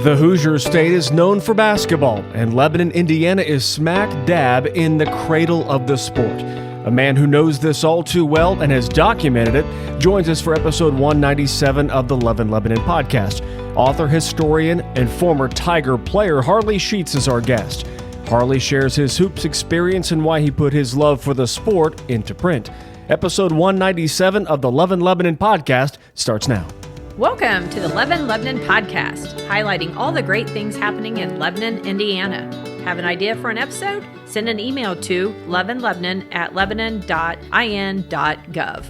The Hoosier State is known for basketball, and Lebanon, Indiana is smack dab in the cradle of the sport. A man who knows this all too well and has documented it joins us for episode 197 of the Love in Lebanon podcast. Author, historian, and former Tiger player Harley Sheets is our guest. Harley shares his hoops experience and why he put his love for the sport into print. Episode 197 of the Love in Lebanon podcast starts now. Welcome to the Love in Lebanon podcast, highlighting all the great things happening in Lebanon, Indiana. Have an idea for an episode? Send an email to loveinlebanon@lebanon.in.gov.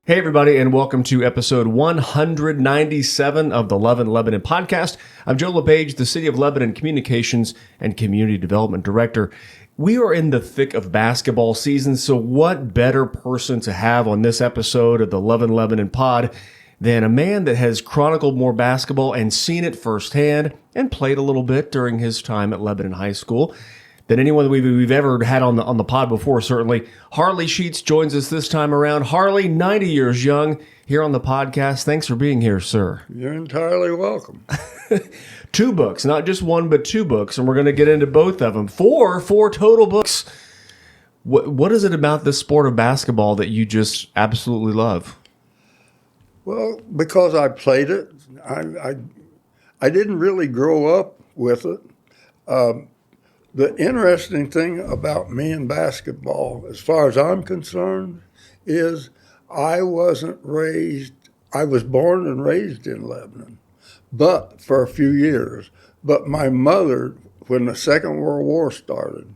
Hey everybody, and welcome to episode 197 of the Love in Lebanon podcast. I'm Joe LePage, the City of Lebanon Communications and Community Development Director. We are in the thick of basketball season, so what better person to have on this episode of the Love in Lebanon pod than a man that has chronicled more basketball and seen it firsthand and played a little bit during his time at Lebanon High School than anyone that we've ever had on the pod before, certainly. Harley Sheets joins us this time around. Harley, 90 years young, here on the podcast. Thanks for being here, sir. You're entirely welcome. 2 books, not just one, but 2 books, and we're going to get into both of them. Four total books. What is it about this sport of basketball that you just absolutely love? Well, because I played it, I didn't really grow up with it. The interesting thing about me and basketball, as far as I'm concerned, is I was born and raised in Lebanon, but for a few years. But my mother, when the Second World War started,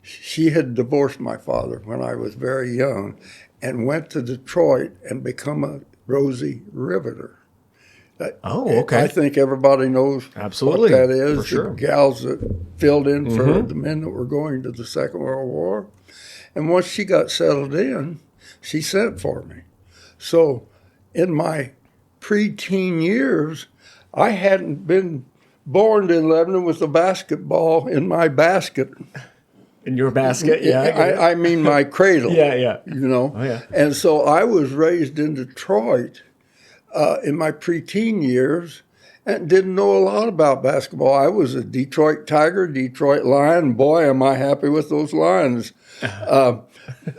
she had divorced my father when I was very young and went to Detroit and become a Rosie Riveter. Oh, okay. I think everybody knows Absolutely. what that is. For sure. The gals that filled in for the men that were going to the Second World War. And once she got settled in, she sent for me. So in my preteen years, I hadn't been born in Lebanon with a basketball in my basket. In your basket? Yeah. I mean my cradle. Yeah. You know? Oh, yeah. And so I was raised in Detroit in my preteen years and didn't know a lot about basketball. I was a Detroit Tiger, Detroit Lion. Boy, am I happy with those Lions. And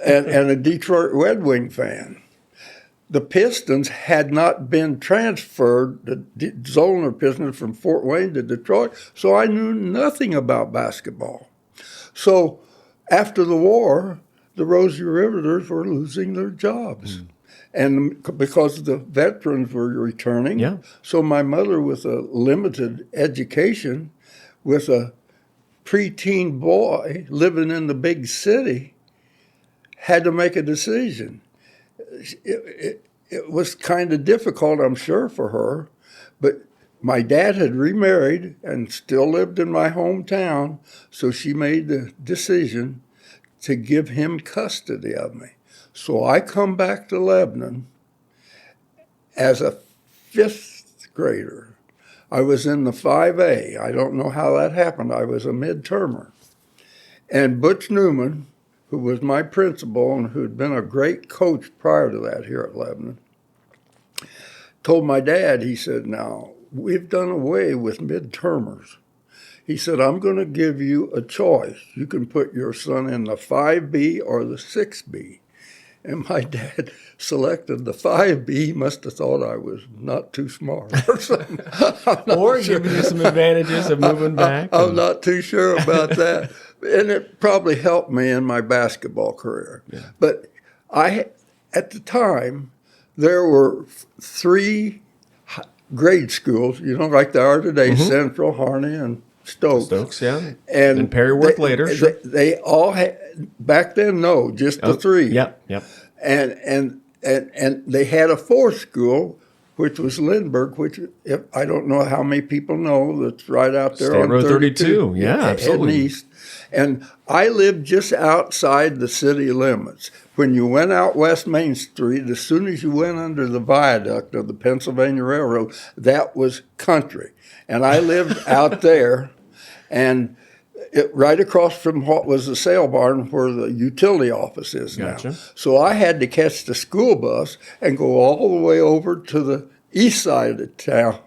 a Detroit Red Wing fan. The Pistons had not been transferred, the Zollner Pistons, from Fort Wayne to Detroit, so I knew nothing about basketball. So after the war, the Rosie Riveters were losing their jobs. And because the veterans were returning, so my mother, with a limited education, with a preteen boy living in the big city, had to make a decision. It was kind of difficult, I'm sure, for her, but my dad had remarried and still lived in my hometown, so she made the decision to give him custody of me. So I come back to Lebanon as a 5th grader. I was in the 5A. I don't know how that happened. I was a mid-termer. And Butch Newman, who was my principal and who had been a great coach prior to that here at Lebanon, told my dad, he said, now, we've done away with mid-termers. He said, I'm going to give you a choice. You can put your son in the 5B or the 6B. And my dad selected the 5B. He must have thought I was not too smart or something. Or giving you some advantages of moving back. I'm not too sure about that. And it probably helped me in my basketball career. Yeah. But at the time, there were 3 grade schools, like there are today, Central, Harney, and Stokes. Yeah. And Perryworth later. Sure. They all had, back then, no, just the 3. Yep. And they had a 4th school, which was Lindbergh, which I don't know how many people know, that's right out there State on Road 32. Yeah, absolutely. Heading east. And I lived just outside the city limits. When you went out West Main Street, as soon as you went under the viaduct of the Pennsylvania Railroad, that was country. And I lived out there, and right across from what was the sale barn where the utility office is now. So I had to catch the school bus and go all the way over to the east side of the town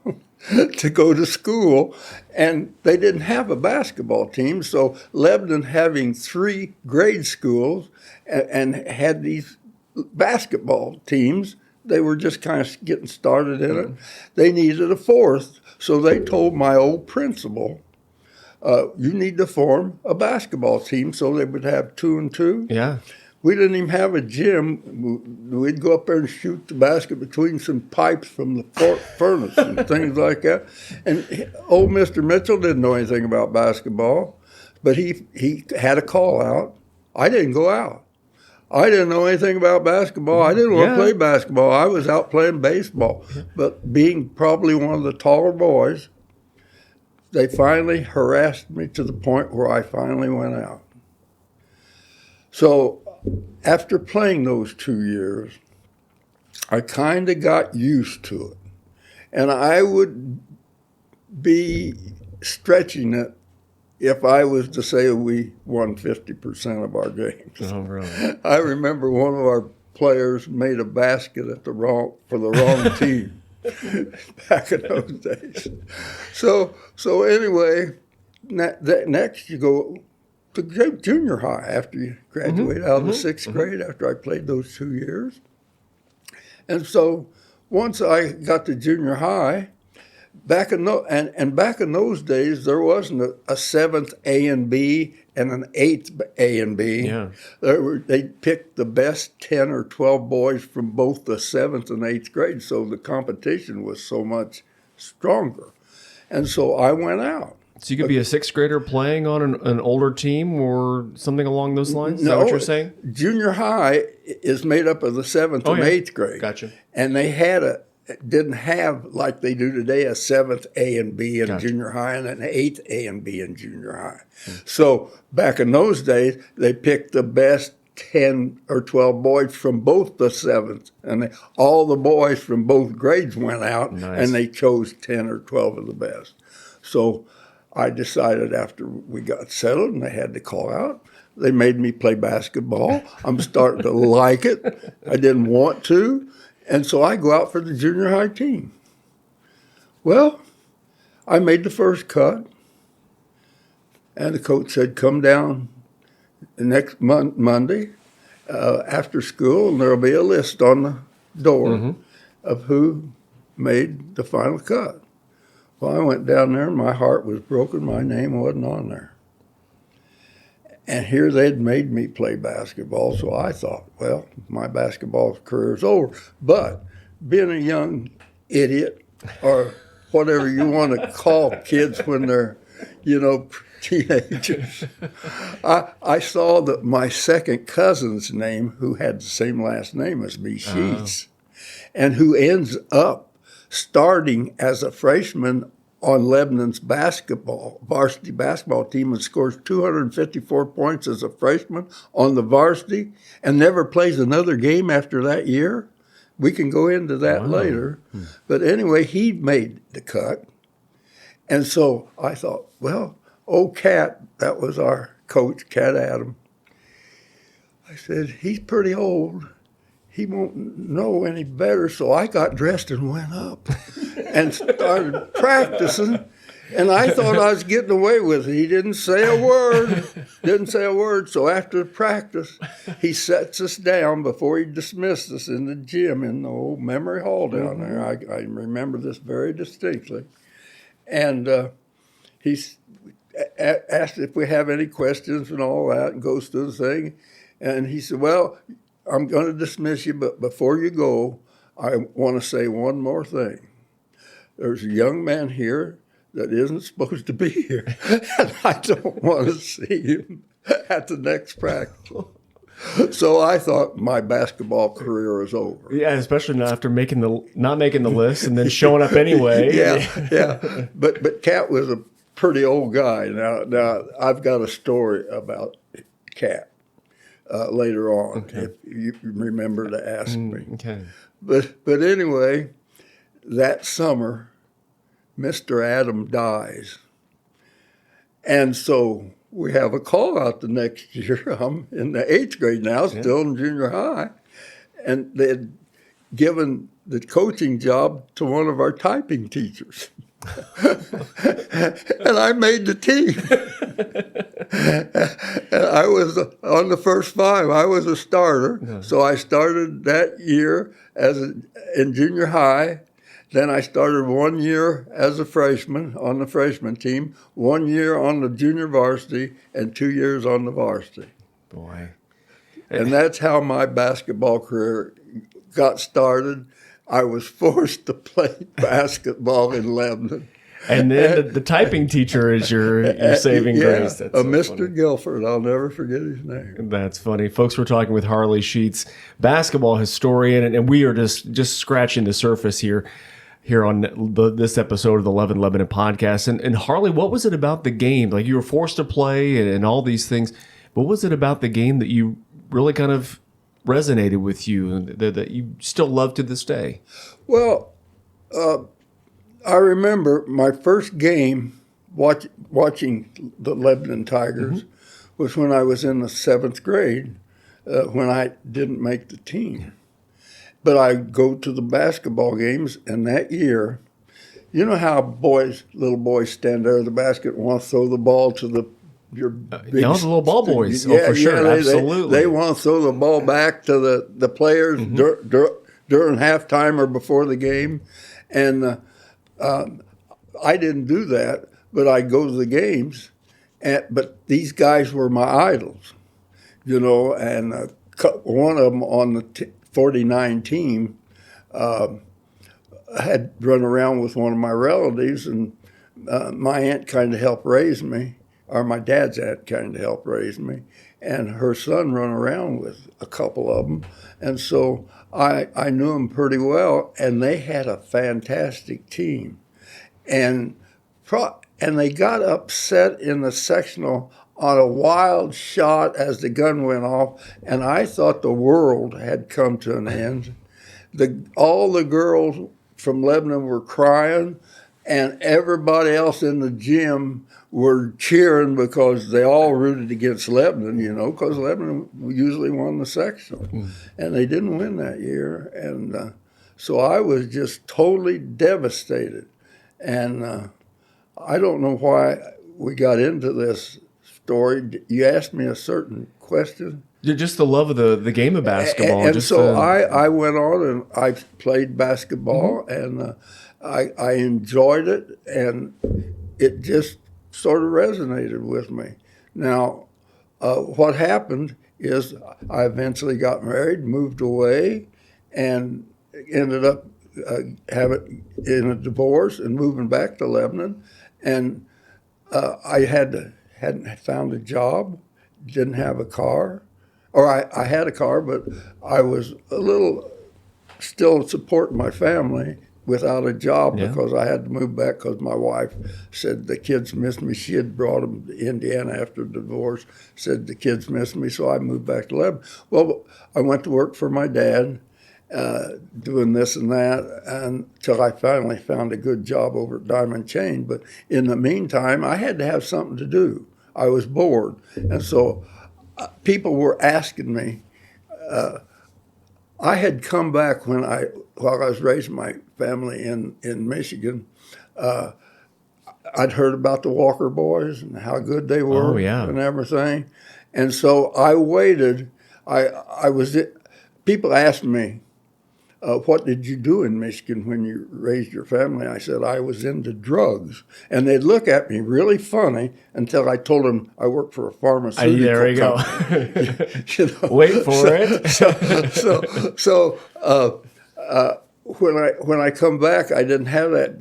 to go to school, and they didn't have a basketball team. So Lebanon, having 3 grade schools and had these basketball teams, they were just kind of getting started in it. They needed a 4th, so they told my old principal, you need to form a basketball team, so they would have 2 and 2. Yeah. We didn't even have a gym. We'd go up there and shoot the basket between some pipes from the furnace and things like that. And old Mr. Mitchell didn't know anything about basketball, but he had a call out. I didn't go out. I didn't know anything about basketball. I didn't want to play basketball. I was out playing baseball. But being probably one of the taller boys, they finally harassed me to the point where I finally went out. So after playing those 2 years, I kind of got used to it. And I would be stretching it if I was to say we won 50% of our games. Oh, really? I remember one of our players made a basket for the wrong team back in those days. So anyway, next you go to junior high after you graduate out of the 6th grade, after I played those 2 years. And so once I got to junior high, back in those days, there wasn't a 7th A and B and an 8th A and B. Yeah. They picked the best 10 or 12 boys from both the 7th and 8th grade, so the competition was so much stronger. And so I went out. So you could be a 6th grader playing on an older team or something along those lines? Is that what you're saying? Junior high is made up of the 7th and 8th grade. Gotcha. And they didn't have, like they do today, a 7th A and B in junior high and an 8th A and B in junior high. So back in those days, they picked the best 10 or 12 boys from both the 7th. And all the boys from both grades went out, and they chose 10 or 12 of the best. So I decided after we got settled and they had to call out, they made me play basketball. I'm starting to like it. I didn't want to. And so I go out for the junior high team. Well, I made the first cut. And the coach said, come down the next Monday after school, and there'll be a list on the door of who made the final cut. Well, I went down there, and my heart was broken. My name wasn't on there. And here they'd made me play basketball, so I thought, well, my basketball career is over. But being a young idiot, or whatever you want to call kids when they're, teenagers, I saw that my second cousin's name, who had the same last name as me, Sheets, and who ends up starting as a freshman on Lebanon's varsity basketball team, and scores 254 points as a freshman on the varsity and never plays another game after that year. We can go into that later. But anyway, he made the cut. And so I thought, well, old Cat, that was our coach, Cat Adam. I said, he's pretty old. He won't know any better. So I got dressed and went up and started practicing. And I thought I was getting away with it. He didn't say a word. So after the practice, he sets us down before he dismissed us in the gym in the old memory hall down there. I remember this very distinctly. And he asked if we have any questions and all that, and goes through the thing. And he said, well, I'm going to dismiss you, but before you go, I want to say one more thing. There's a young man here that isn't supposed to be here, and I don't want to see him at the next practice. So I thought my basketball career is over. Yeah, especially not after not making the list and then showing up anyway. Yeah. But Cat was a pretty old guy. Now I've got a story about Cat. Later on, if you remember to ask me. Okay. But anyway, that summer, Mr. Adam dies. And so we have a call out the next year. I'm in the 8th grade now, still in junior high. And they had given the coaching job to one of our typing teachers. And I made the team. And I was on the first 5. I was a starter. Yeah. So I started that year in junior high. Then I started 1 year as a freshman on the freshman team, 1 year on the junior varsity, and 2 years on the varsity. Boy. And that's how my basketball career got started. I was forced to play basketball in Lebanon. And then the typing teacher is your saving grace. That's so Mr. funny. Guilford. I'll never forget his name. That's funny. Folks, we're talking with Harley Sheets, basketball historian, and we are just scratching the surface here on this episode of the Love in Lebanon podcast. And Harley, what was it about the game? Like, you were forced to play and all these things. What was it about the game that you really kind of resonated with you and that you still love to this day? Well, I remember my first game watching the Lebanon Tigers was when I was in the 7th grade, when I didn't make the team. But I go to the basketball games, and that year, you know how little boys stand there at the basket and want to throw the ball to your big... the little ball boys. Yeah, for sure. Absolutely. They want to throw the ball back to the players during halftime or before the game. And I didn't do that, but I'd go to the games. But these guys were my idols, and one of them on the 49 team had run around with one of my relatives, and my aunt kind of helped raise me, or my dad's aunt kind of helped raise me, and her son run around with a couple of them. And so I knew them pretty well, and they had a fantastic team. And they got upset in the sectional on a wild shot as the gun went off, and I thought the world had come to an end. All the girls from Lebanon were crying, and everybody else in the gym were cheering because they all rooted against Lebanon, because Lebanon usually won the sectional. And they didn't win that year. And so I was just totally devastated. And I don't know why we got into this story. You asked me a certain question. Just the love of the game of basketball. And so I went on and I played basketball, and I enjoyed it, and it just sort of resonated with me. Now, what happened is I eventually got married, moved away, and ended up having in a divorce and moving back to Lebanon. And I hadn't found a job, didn't have a car. Or I had a car, but I was a little still supporting my family without a job because I had to move back because my wife said the kids missed me. She had brought them to Indiana after the divorce, said the kids missed me, so I moved back to Lebanon. Well, I went to work for my dad, doing this and that, until I finally found a good job over at Diamond Chain. But in the meantime, I had to have something to do. I was bored. And so people were asking me. I had come back while I was raising my family in Michigan. I'd heard about the Walker boys and how good they were and everything. And so I waited. People asked me, what did you do in Michigan when you raised your family? I said, I was into drugs. And they'd look at me really funny until I told them I worked for a pharmaceutical there we company. Go. Wait for it. So when I come back, I didn't have that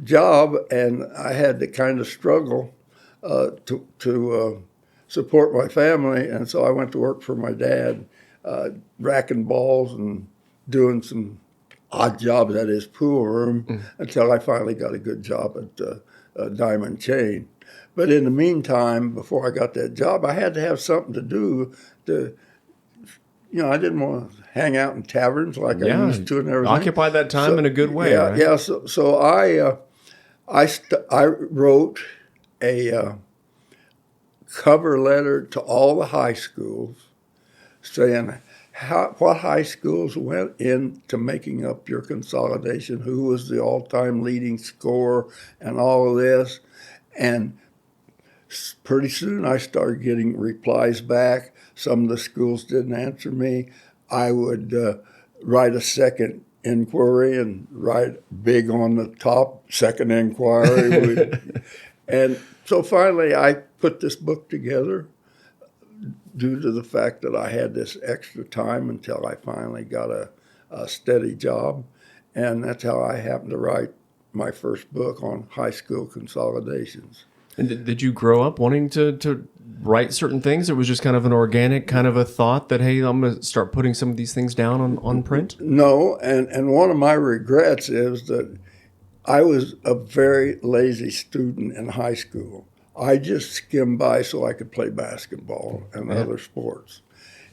job, and I had to kind of struggle to support my family. And so I went to work for my dad, racking balls and doing some odd jobs at his pool room until I finally got a good job at Diamond Chain. But in the meantime, before I got that job, I had to have something to do. I didn't want to hang out in taverns like I used to and everything. Occupy that time in a good way. Yeah, right? yeah. So I wrote a cover letter to all the high schools saying what high schools went into making up your consolidation, who was the all-time leading scorer, and all of this. And pretty soon I started getting replies back. Some of the schools didn't answer me. I would write a second inquiry and write big on the top, second inquiry. And so finally I put this book together due to the fact that I had this extra time until I finally got a steady job. And that's how I happened to write my first book on high school consolidations. And did you grow up wanting to write certain things? It was just kind of an organic kind of a thought that, hey, I'm going to start putting some of these things down on print? No, and one of my regrets is that I was a very lazy student in high school. I just skimmed by so I could play basketball and other sports.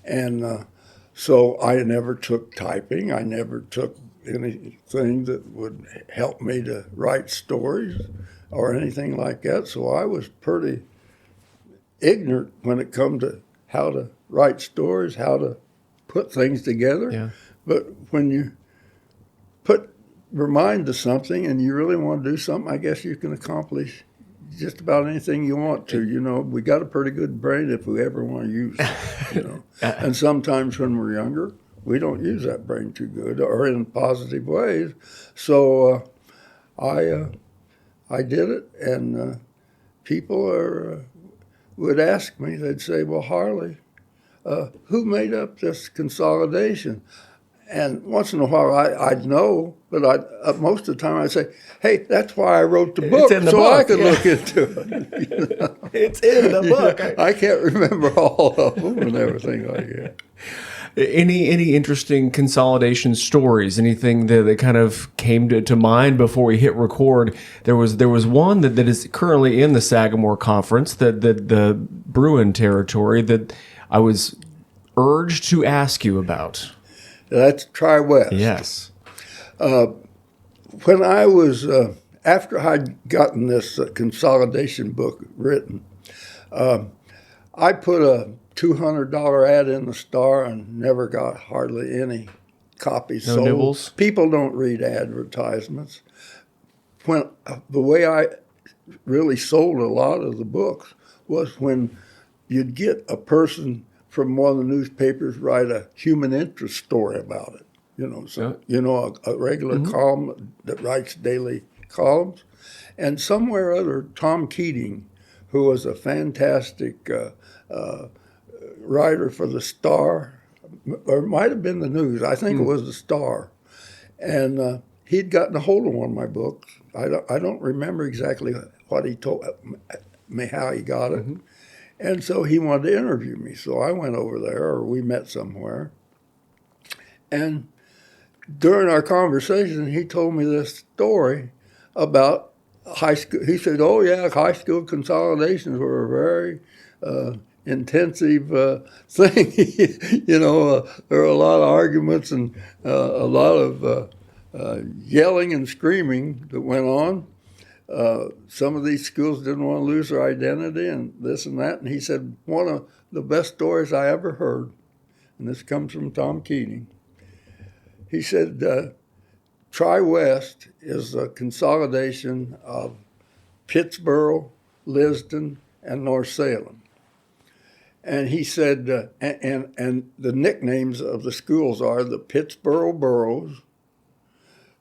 And so I never took typing. I never took anything that would help me to write stories or anything like that. So I was pretty ignorant when it come to how to write stories, how to put things together. Yeah. But when you put your mind to something and you really want to do something, I guess you can accomplish just about anything you want to. You know, we got a pretty good brain if we ever want to use it, you know. And sometimes when we're younger, we don't use that brain too good or in positive ways. So I did it, and people would ask me, they'd say, well, Harley, who made up this consolidation? And once in a while I'd know, but most of the time I'd say, hey, that's why I wrote the book, I could look into it. You know? It's in the book. I can't remember all of them and everything like that. Any interesting consolidation stories? Anything that kind of came to mind before we hit record? There was one that is currently in the Sagamore Conference, that the Bruin territory, that I was urged to ask you about. That's Tri-West. Yes. When I was after I'd gotten this consolidation book written, I put a $200 ad in the Star and never got hardly any copies sold. Nibbles? People don't read advertisements. When the way I really sold a lot of the books was when you'd get a person from one of the newspapers write a human interest story about it. You know, so a regular column that writes daily columns, and somewhere or other, Tom Keating, who was a fantastic writer for the Star, or it might have been the News. I think it was the Star, and he'd gotten a hold of one of my books. I don't remember exactly what he told me, how he got it, and so he wanted to interview me. So I went over there, or we met somewhere, and during our conversation, he told me this story about high school. He said, "Oh yeah, high school consolidations were a very intensive thing. You know, there were a lot of arguments and a lot of yelling and screaming that went on. Some of these schools didn't want to lose their identity and this and that." And he said, one of the best stories I ever heard, and this comes from Tom Keating, he said, Tri-West is a consolidation of Pittsboro, Liston, and North Salem. And he said, and the nicknames of the schools are the Pittsboro Burros,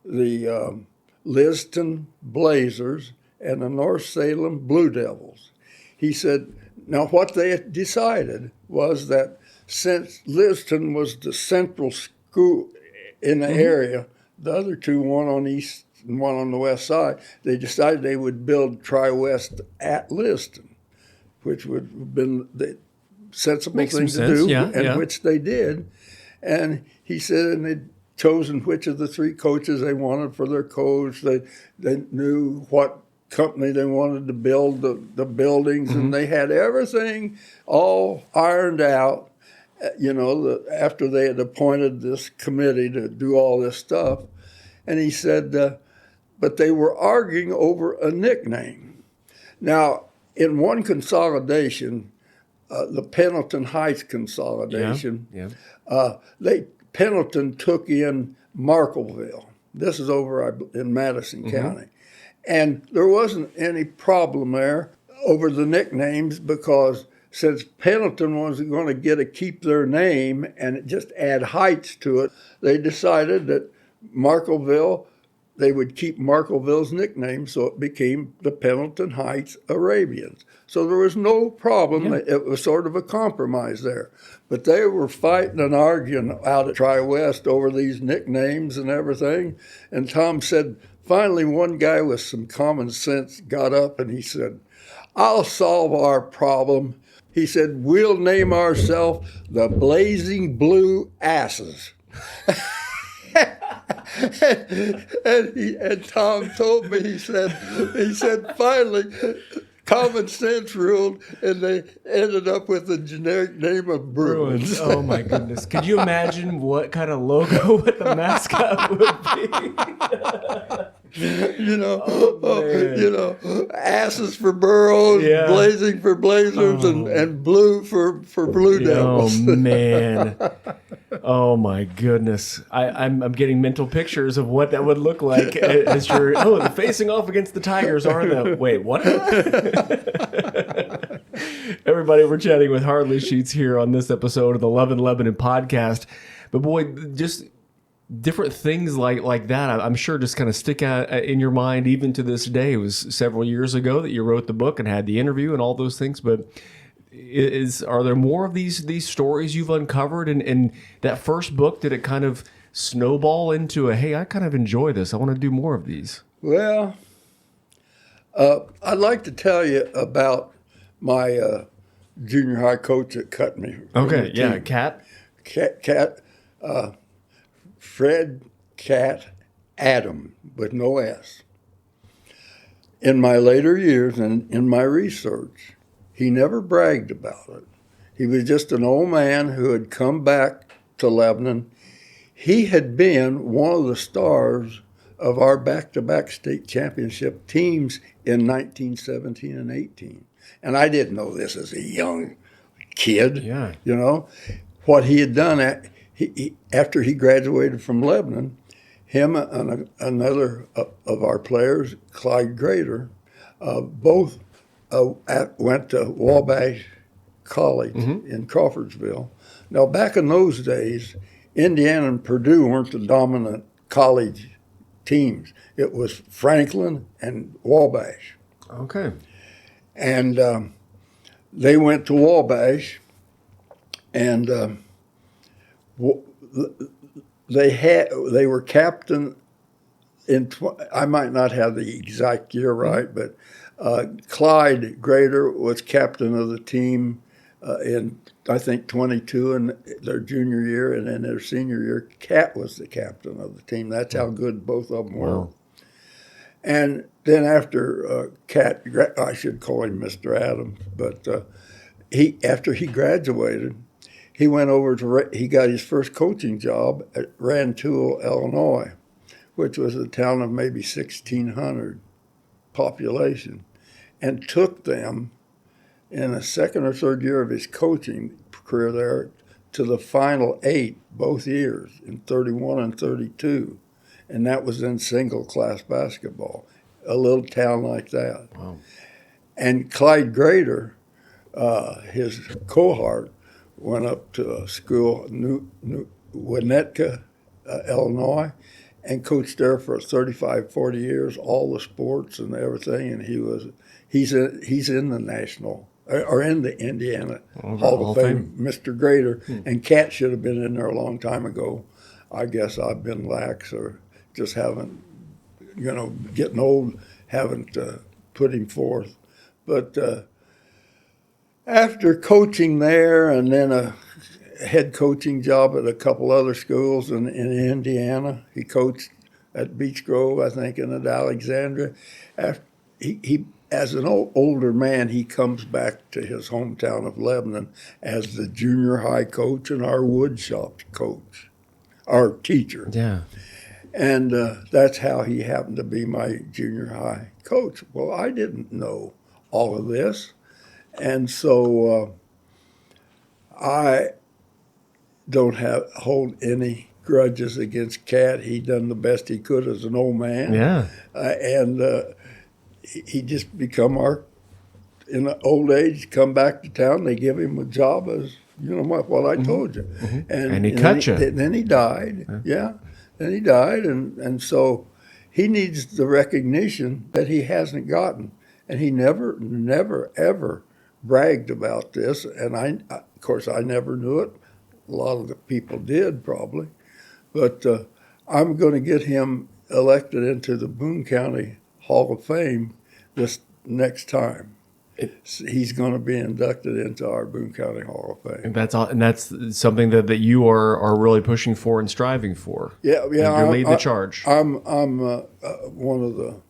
the Liston Blazers, and the North Salem Blue Devils. He said, now what they decided was that since Liston was the central school in the area, the other two, one on the east and one on the west side, they decided they would build Tri-West at Liston, which would have been the sensible thing to do, which they did. And he said, and they'd chosen which of the three coaches they wanted for their coach. They knew what company they wanted to build the buildings, and they had everything all ironed out. You know, after they had appointed this committee to do all this stuff. And he said, but they were arguing over a nickname. Now, in one consolidation, the Pendleton Heights consolidation. Yeah. Pendleton took in Markleville. This is over in Madison County. And there wasn't any problem there over the nicknames because since Pendleton wasn't going to get to keep their name and just add Heights to it, they decided that Markleville, they would keep Markleville's nickname, so it became the Pendleton Heights Arabians. So there was no problem. Yeah. It was sort of a compromise there. But they were fighting and arguing out at Tri-West over these nicknames and everything. And Tom said, finally one guy with some common sense got up and he said, I'll solve our problem. He said, we'll name ourselves the Blazing Blue Asses. and Tom told me, he said finally common sense ruled and they ended up with the generic name of Bruins. Oh my goodness. Could you imagine what kind of logo what the mascot would be? Asses for Burros, yeah. Blazing for Blazers, and blue for Blue Devils. Oh man. Oh my goodness. I'm getting mental pictures of what that would look like as you're they're facing off against the Tigers, aren't they? Wait, what? Everybody, we're chatting with Harley Sheets here on this episode of the Love in Lebanon podcast. But boy, just different things like that, I'm sure just kind of stick out in your mind even to this day. It was several years ago that you wrote the book and had the interview and all those things, but are there more of these stories you've uncovered? And that first book, did it kind of snowball into hey, I kind of enjoy this, I want to do more of these? Well, I'd like to tell you about my junior high coach that cut me. Okay, yeah, Cat. Fred Cat Adam with no S. In my later years and in my research, he never bragged about it. He was just an old man who had come back to Lebanon. He had been one of the stars of our back-to-back state championship teams in 1917 and 18. And I didn't know this as a young kid. Yeah. What he had done after he graduated from Lebanon, him and another of our players, Clyde Grader, both went to Wabash College in Crawfordsville. Now, back in those days, Indiana and Purdue weren't the dominant college teams. It was Franklin and Wabash. Okay. And they went to Wabash, and they were captain in. I might not have the exact year right, but Clyde Grader was captain of the team in, I think, 22 in their junior year, and in their senior year, Cat was the captain of the team. That's how good both of them were. Wow. And then after Cat, I should call him Mr. Adams, but after he graduated, he went over he got his first coaching job at Rantoul, Illinois, which was a town of maybe 1,600 population, and took them in the second or third year of his coaching career there to the Final 8 both years in 31 and 32. And that was in single-class basketball, a little town like that. Wow. And Clyde Grader, his cohort, went up to a school, Winnetka, Illinois, and coached there for 35, 40 years, all the sports and everything. And he's in the national, or in the Indiana Hall of Fame, Mr. Grader. And Cat should have been in there a long time ago. I guess I've been lax or just haven't, getting old, haven't put him forth. But after coaching there and then a head coaching job at a couple other schools in Indiana, he coached at Beech Grove, I think, and at Alexandria. After he as an older man, he comes back to his hometown of Lebanon as the junior high coach and our wood shop coach, our teacher. Yeah. And that's how he happened to be my junior high coach. Well, I didn't know all of this. And so I don't hold any grudges against Cat. He done the best he could as an old man. Yeah. And he just become in the old age, come back to town. They give him a job as, what I told you. And he cut you. Then he died. Yeah. Then he died. And so he needs the recognition that he hasn't gotten. And he never, ever bragged about this. And of course, I never knew it. A lot of the people did probably. But I'm going to get him elected into the Boone County Hall of Fame this next time. He's going to be inducted into our Boone County Hall of Fame. And that's something that you are really pushing for and striving for. Yeah. You lead the charge. I'm one of the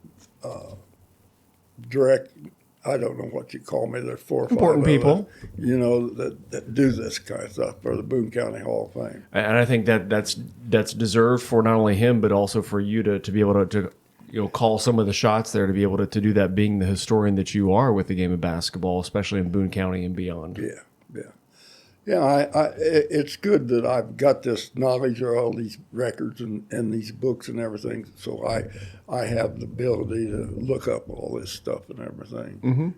direct. I don't know what you call me. There's 4 or 5 important people, that do this kind of stuff for the Boone County Hall of Fame. And I think that's deserved for not only him but also for you to be able to call some of the shots there, to be able to do that, being the historian that you are with the game of basketball, especially in Boone County and beyond. Yeah. It's good that I've got this knowledge of all these records and these books and everything, so I have the ability to look up all this stuff and everything,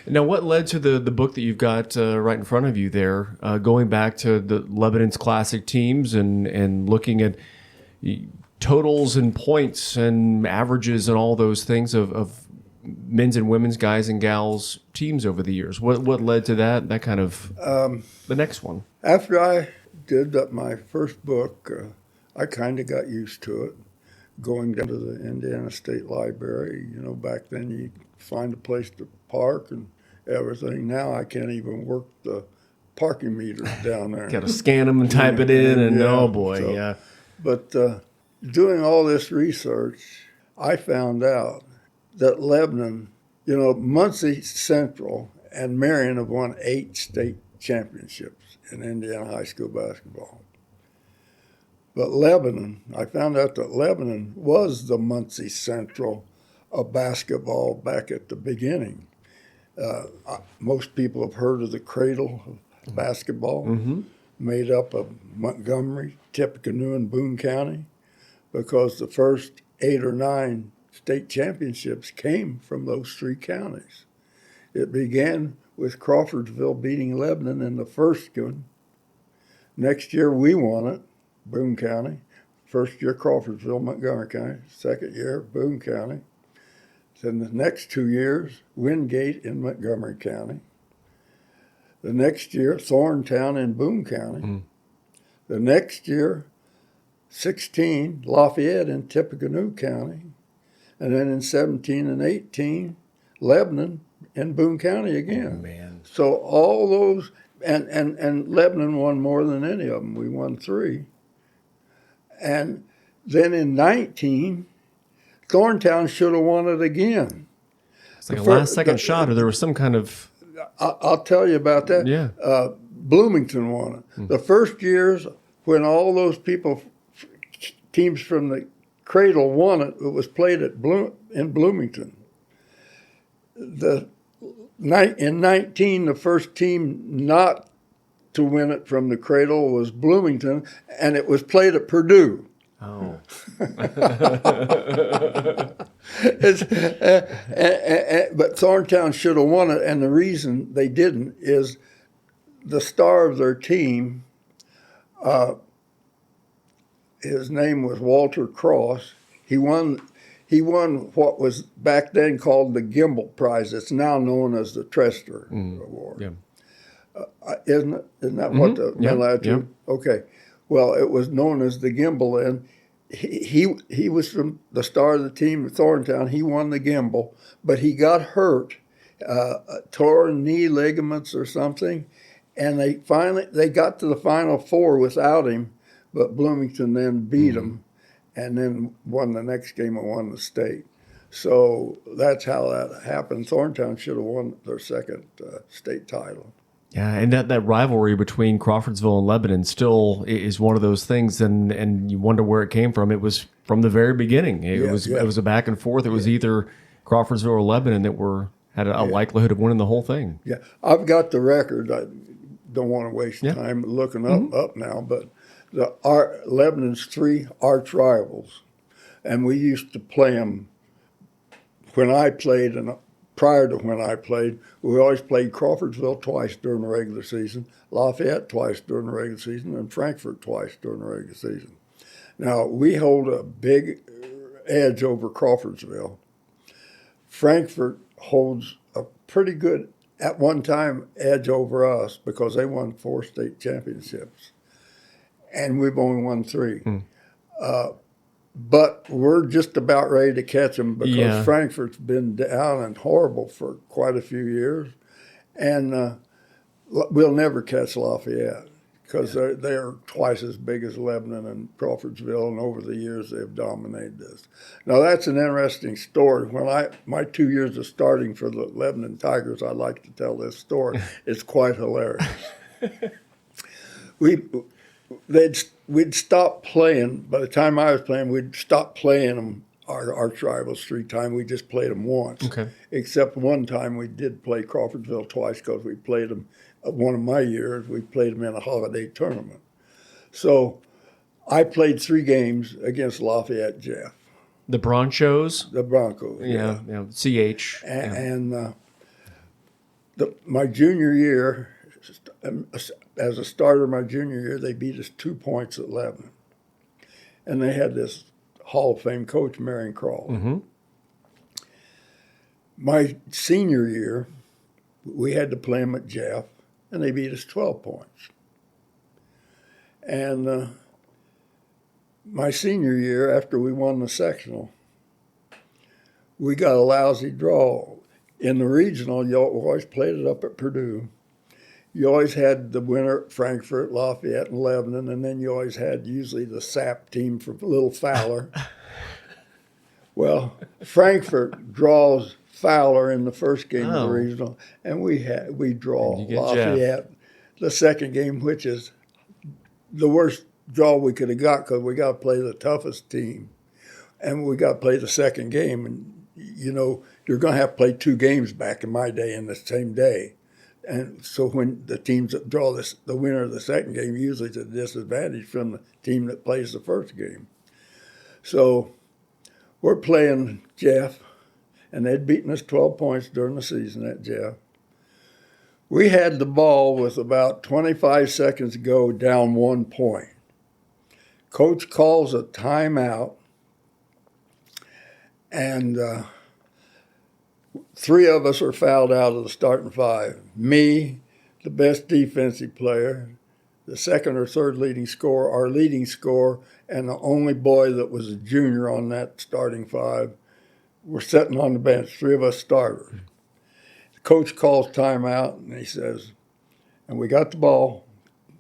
Now, what led to the book that you've got right in front of you there, going back to the Lebanon's classic teams and looking at totals and points and averages and all those things of men's and women's, guys and gals teams over the years? What led to that kind of the next one? After I did my first book, I kind of got used to it, going down to the Indiana State Library. Back then you find a place to park and everything. Now I can't even work the parking meters down there. Got to scan them and type it in, and oh boy, yeah. But doing all this research, I found out that Lebanon, Muncie Central and Marion have won 8 state championships in Indiana high school basketball. But Lebanon, I found out that Lebanon was the Muncie Central of basketball back at the beginning. Most people have heard of the cradle of basketball, made up of Montgomery, Tippecanoe, and Boone County, because the first 8 or 9 state championships came from those 3 counties. It began with Crawfordsville beating Lebanon in the first one. Next year we won it, Boone County. First year Crawfordsville, Montgomery County. Second year Boone County. Then the next 2 years, Wingate in Montgomery County. The next year, Thorntown in Boone County. The next year, 16, Lafayette in Tippecanoe County. And then in 17 and 18, Lebanon in Boone County again. Oh, man. So all those, and Lebanon won more than any of them. We won 3. And then in 19, Thorntown should have won it again. It's like a last-second shot, or there was some kind of... I'll tell you about that. Yeah. Bloomington won it. The first years when all those teams from the cradle won it, it was played in Bloomington. In 19, the first team not to win it from the cradle was Bloomington, and it was played at Purdue. Oh. But Thorntown should have won it, and the reason they didn't is the star of their team, his name was Walter Cross. He won what was back then called the Gimbel Prize. It's now known as the Trester Award. Yeah. Isn't that what the medal attitude? Yeah. Okay. Well, it was known as the Gimbel, and he was from the star of the team at Thorntown. He won the Gimbel, but he got hurt, tore knee ligaments or something, and they got to the Final Four without him, but Bloomington then beat him, and then won the next game and won the state. So that's how that happened. Thorntown should have won their second state title. Yeah, and that rivalry between Crawfordsville and Lebanon still is one of those things, and you wonder where it came from. It was from the very beginning. It was a back and forth. It was either Crawfordsville or Lebanon that had a likelihood of winning the whole thing. Yeah, I've got the record. don't want to waste time looking up now, but Lebanon's 3 arch rivals, and we used to play them when I played, and prior to when I played, we always played Crawfordsville twice during the regular season, Lafayette twice during the regular season, and Frankfort twice during the regular season. Now, we hold a big edge over Crawfordsville. Frankfort holds a pretty good, at one time, edge over us because they won 4 state championships. And we've only won 3. But we're just about ready to catch them because Frankfurt's been down and horrible for quite a few years. And we'll never catch Lafayette because they're twice as big as Lebanon and Crawfordsville, and over the years they've dominated us. Now, that's an interesting story. When my 2 years of starting for the Lebanon Tigers, I like to tell this story. It's quite hilarious. We'd stop playing. By the time I was playing, we'd stop playing them, our arch rivals, 3 times. We just played them once. Okay. Except one time we did play Crawfordsville twice because we played them, one of my years, we played them in a holiday tournament. So I played 3 games against Lafayette Jeff. The Broncos? The Broncos, yeah. CH. And my junior year, as a starter my junior year, they beat us 2 points at Lebanon. And they had this Hall of Fame coach, Marion Crawl. My senior year, we had to play them at Jeff, and they beat us 12 points. And my senior year, after we won the sectional, we got a lousy draw. In the regional, you always played it up at Purdue. You always had the winner at Frankfort, Lafayette, and Lebanon, and then you always had usually the SAP team from Little Fowler. Well, Frankfort draws Fowler in the first game of the regional, and we draw Lafayette the second game, which is the worst draw we could have got because we got to play the toughest team, and we got to play the second game. And, you know, you're going to have to play 2 games back in my day in the same day. And so when the teams that draw the winner of the second game usually is at a disadvantage from the team that plays the first game. So we're playing Jeff, and they'd beaten us 12 points during the season at Jeff. We had the ball with about 25 seconds to go, down 1 point. Coach calls a timeout, and 3 of us are fouled out of the starting 5. Me, the best defensive player, the second or third leading scorer, our leading scorer, and the only boy that was a junior on that starting 5. We're sitting on the bench, 3 of us starters. The coach calls timeout, and he says, and we got the ball,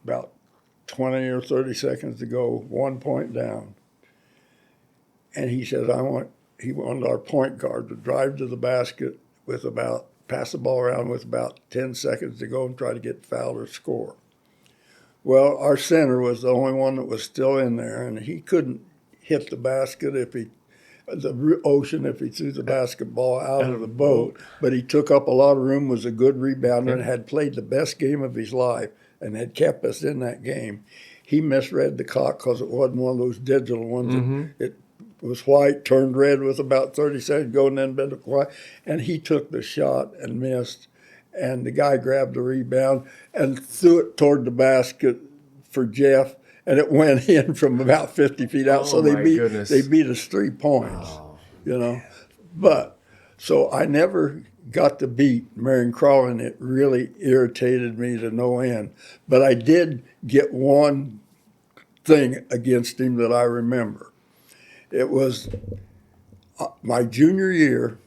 about 20 or 30 seconds to go, 1 point down. And he says, he wanted our point guard to drive to the basket pass the ball around with about 10 seconds to go and try to get fouled or score. Well, our center was the only one that was still in there, and he couldn't hit the basket if he threw the basketball out of the boat, but he took up a lot of room, was a good rebounder, and had played the best game of his life and had kept us in that game. He misread the clock because it wasn't one of those digital ones. It was white, turned red with about 30 seconds to go, and then been white. And he took the shot and missed. And the guy grabbed the rebound and threw it toward the basket for Jeff, and it went in from about 50 feet out. So they beat us 3 points, you know. But so I never got to beat Marion Crawl, and it really irritated me to no end. But I did get one thing against him that I remember. It was my junior year,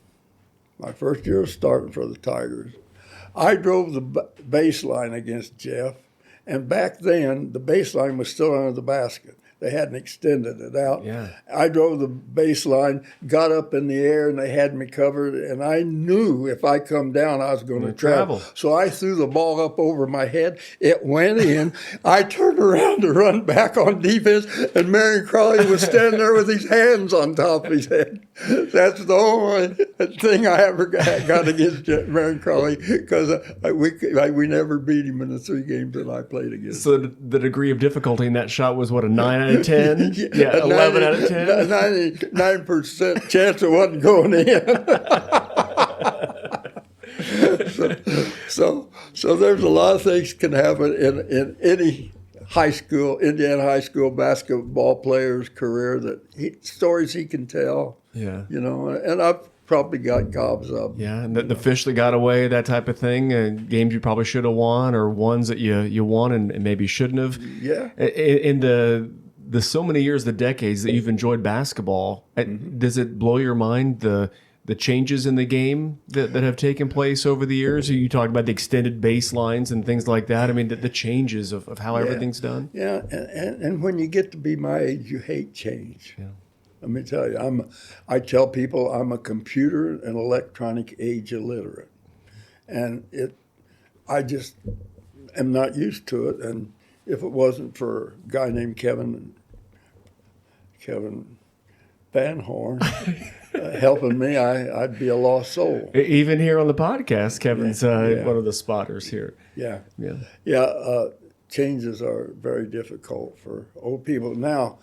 my first year of starting for the Tigers. I drove the baseline against Jeff, and back then the baseline was still under the basket. They hadn't extended it out. Yeah. I drove the baseline, got up in the air, and they had me covered. And I knew if I come down, I was going to travel. So I threw the ball up over my head. It went in. I turned around to run back on defense, and Marion Crawley was standing there with his hands on top of his head. That's the only thing I ever got against Marion Crawley, because we never beat him in the 3 games that I played against. So the degree of difficulty in that shot was what, a 9 out of 10? Yeah, 11 out of 10? 99% chance it wasn't going in. So there's a lot of things can happen in any Indiana high school basketball player's career, stories he can tell. Yeah. And I've probably got gobs of. Yeah, and the fish that got away, that type of thing, games you probably should have won, or ones that you won and maybe shouldn't have. Yeah. In the so many years, the decades that you've enjoyed basketball, does it blow your mind the changes in the game that have taken place over the years? You talked about the extended baselines and things like that. I mean, the changes of how everything's done. Yeah, and when you get to be my age, you hate change. Yeah. Let me tell you, I tell people I'm a computer and electronic age illiterate, and I just am not used to it. And if it wasn't for a guy named Kevin Van Horn helping me, I'd be a lost soul. Even here on the podcast, Kevin's one of the spotters here. Yeah. Changes are very difficult for old people. Now,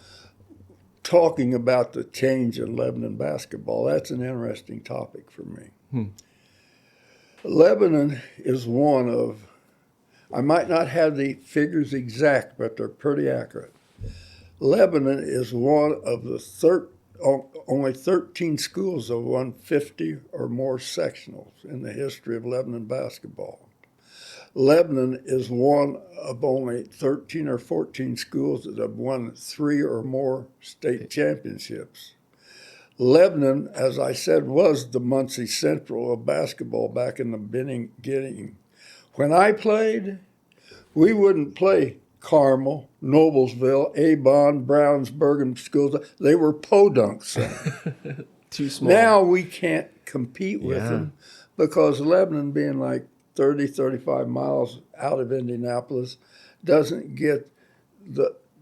talking about the change in Lebanon basketball, that's an interesting topic for me. Lebanon is one of, I might not have the figures exact, but they're pretty accurate. Lebanon is one of the only 13 schools that won 50 or more sectionals in the history of Lebanon basketball. Lebanon is one of only 13 or 14 schools that have won 3 or more state championships. Lebanon, as I said, was the Muncie Central of basketball back in the beginning. When I played, we wouldn't play Carmel, Noblesville, Avon, Brownsburg, and schools. They were podunks. Too small. Now we can't compete with them because Lebanon, being like 30, 35 miles out of Indianapolis,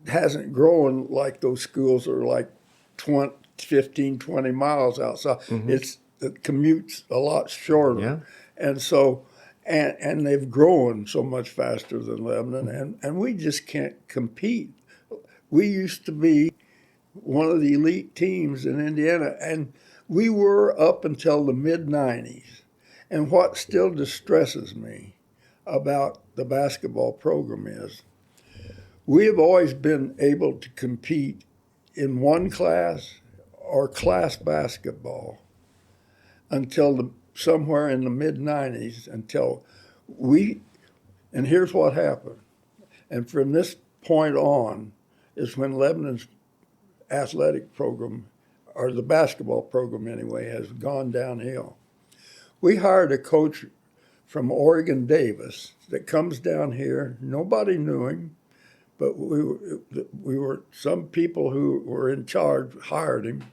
hasn't grown like those schools are like 15, 20 miles outside. The commute's a lot shorter. Yeah. And so, and they've grown so much faster than Lebanon, and we just can't compete. We used to be one of the elite teams in Indiana, and we were up until the mid-'90s. And what still distresses me about the basketball program is we have always been able to compete in one class or class basketball until somewhere in the mid-'90s, and here's what happened. And from this point on is when Lebanon's athletic program, or the basketball program anyway, has gone downhill. We hired a coach from Oregon Davis that comes down here. Nobody knew him, but we were some people who were in charge hired him.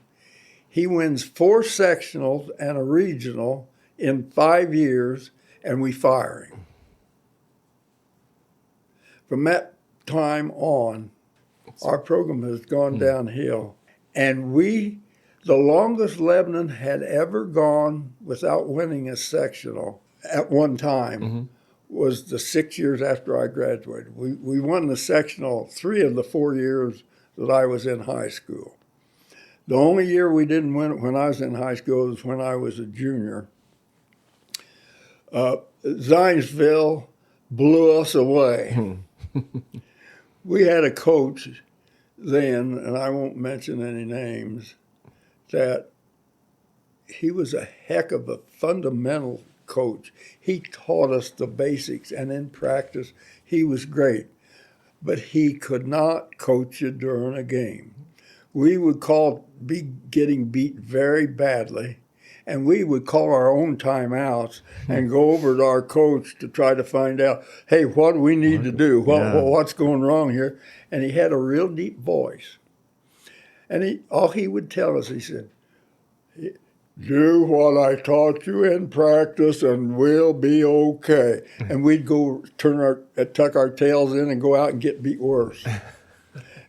He wins 4 sectionals and a regional in 5 years, and we fire him. From that time on, our program has gone downhill, and the longest Lebanon had ever gone without winning a sectional at one time was the 6 years after I graduated. We won the sectional 3 of the 4 years that I was in high school. The only year we didn't win it when I was in high school was when I was a junior. Zionsville blew us away. We had a coach then, and I won't mention any names, that he was a heck of a fundamental coach. He taught us the basics, and in practice, he was great. But he could not coach you during a game. We would be getting beat very badly, And we would call our own timeouts and go over to our coach to try to find out, hey, what do we need to do? What's going wrong here? And he had a real deep voice. And all he would tell us, he said, do what I taught you in practice and we'll be okay. And we'd go tuck our tails in and go out and get beat worse.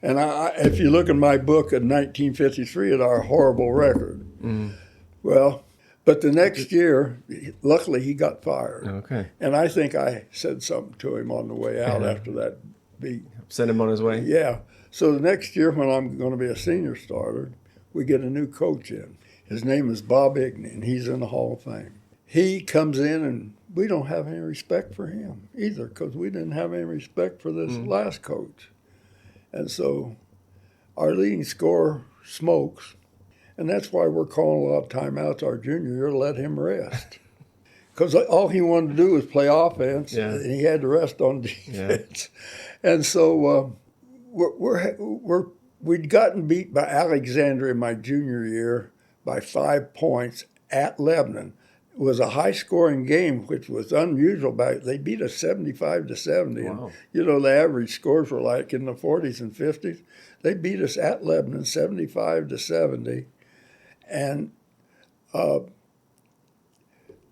And if you look at my book in 1953 at our horrible record, well, but the next year, luckily he got fired. Okay. And I think I said something to him on the way out after that beat. Send him on his way? Yeah. So the next year when I'm going to be a senior starter, we get a new coach in. His name is Bob Igney, and he's in the Hall of Fame. He comes in, and we don't have any respect for him either because we didn't have any respect for this last coach. And so our leading scorer smokes, and that's why we're calling a lot of timeouts our junior year to let him rest. Because all he wanted to do was play offense, and he had to rest on defense. Yeah. And so we'd gotten beat by Alexandria my junior year by 5 points at Lebanon. It was a high-scoring game, which was unusual. They beat us 75-70. Wow. And, the average scores were like in the 40s and 50s. They beat us at Lebanon 75-70, and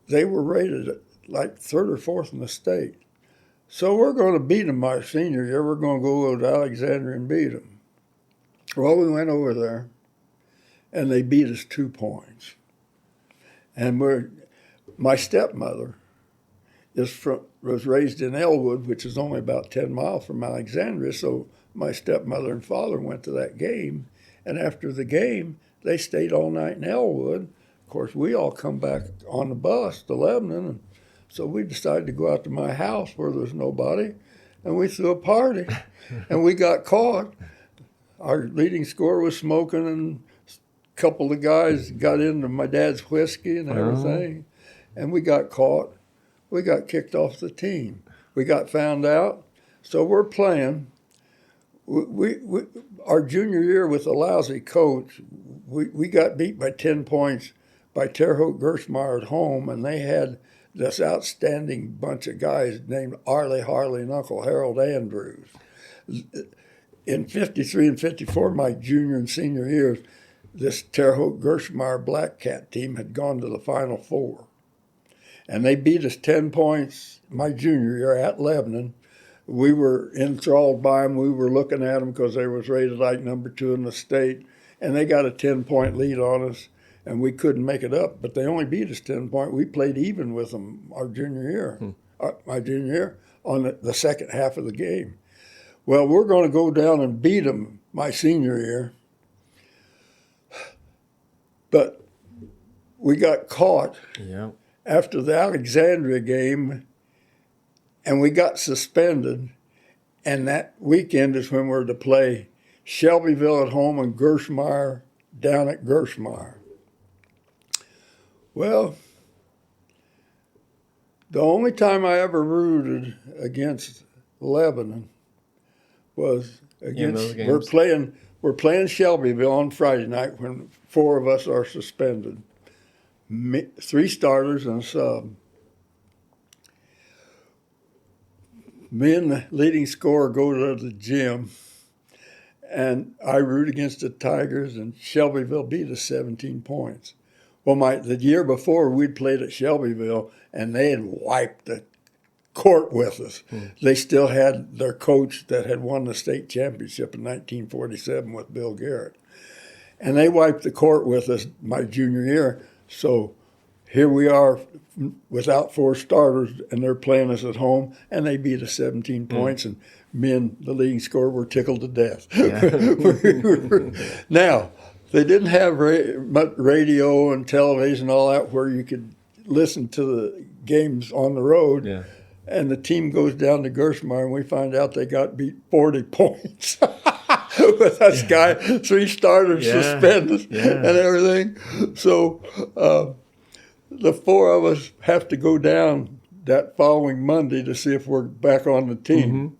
they were rated like third or fourth in the state. So we're going to beat them my senior year. We're going to go to Alexandria and beat them. Well, we went over there, and they beat us 2 points. And my stepmother was raised in Elwood, which is only about 10 miles from Alexandria, so my stepmother and father went to that game. And after the game, they stayed all night in Elwood. Of course, we all come back on the bus to Lebanon, and so we decided to go out to my house where there's nobody, and we threw a party, and we got caught. Our leading scorer was smoking, and a couple of guys got into my dad's whiskey and everything, and we got caught. We got kicked off the team. We got found out, so we're playing. Our junior year with a lousy coach, we got beat by 10 points by Terre Haute Gershmeyer at home, and they had this outstanding bunch of guys named Harley, and Uncle Harold Andrews. In 53 and 54, my junior and senior years, this Terre Haute Gershmeyer Black Cat team had gone to the Final Four. And they beat us 10 points my junior year at Lebanon. We were enthralled by them. We were looking at them because they was rated like number 2 in the state. And they got a 10-point lead on us, and we couldn't make it up. But they only beat us 10 points. We played even with them our junior year, my junior year, on the second half of the game. Well, we're going to go down and beat them my senior year. But we got caught after the Alexandria game, and we got suspended. And that weekend is when we're to play Shelbyville at home and Gershmeyer down at Gershmeyer. Well, the only time I ever rooted against Lebanon was against we're playing Shelbyville on Friday night when 4 of us are suspended. 3 starters and a sub. Me and the leading scorer go to the gym, and I root against the Tigers, and Shelbyville beat us 17 points. Well, the year before, we'd played at Shelbyville, and they had wiped the court with us. They still had their coach that had won the state championship in 1947 with Bill Garrett. And they wiped the court with us my junior year. So here we are without 4 starters, and they're playing us at home, and they beat us 17 points, and me and the leading scorer were tickled to death. Yeah. Now, they didn't have radio and television and all that where you could listen to the games on the road. Yeah. And the team goes down to Gershmeyer, and we find out they got beat 40 points. With us guy, 3 starters suspended and everything. So the 4 of us have to go down that following Monday to see if we're back on the team.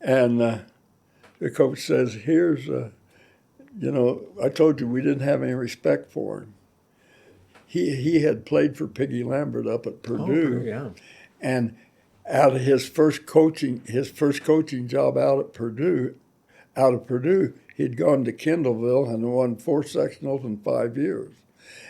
And the coach says, here's, I told you we didn't have any respect for him. he had played for Piggy Lambert up at Purdue. Oh, yeah. And out of his first coaching job out of Purdue, he'd gone to Kendallville and won 4 sectionals in 5 years.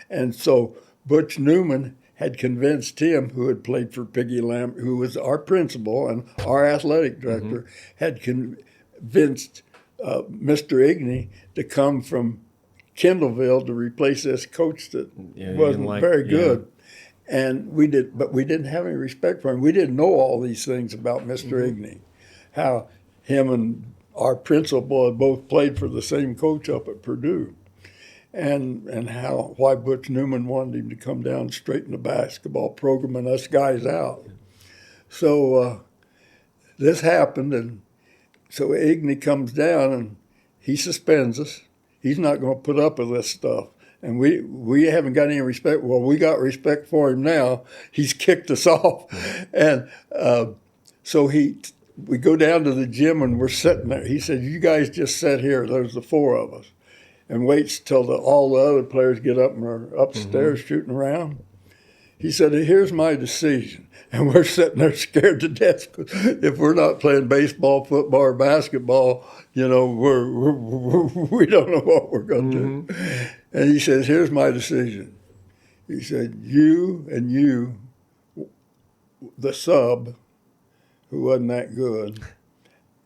And so Butch Newman had convinced him, who had played for Piggy Lambert, who was our principal and our athletic director, had convinced Mr. Igney to come from Kendallville to replace this coach that wasn't very good. And we didn't have any respect for him. We didn't know all these things about Mr. Igney, how him and our principal had both played for the same coach up at Purdue, and why Butch Newman wanted him to come down and straighten the basketball program and us guys out. So this happened, and so Igney comes down and he suspends us. He's not going to put up with this stuff. And we haven't got any respect. Well, we got respect for him now. He's kicked us off. And so we go down to the gym and we're sitting there. He said, you guys just sit here. There's the 4 of us. And waits till all the other players get up and are upstairs shooting around. He said, here's my decision. And we're sitting there scared to death. If we're not playing baseball, football, or basketball, we don't know what we're going to do. And he says, here's my decision. He said, you and you, the sub, who wasn't that good,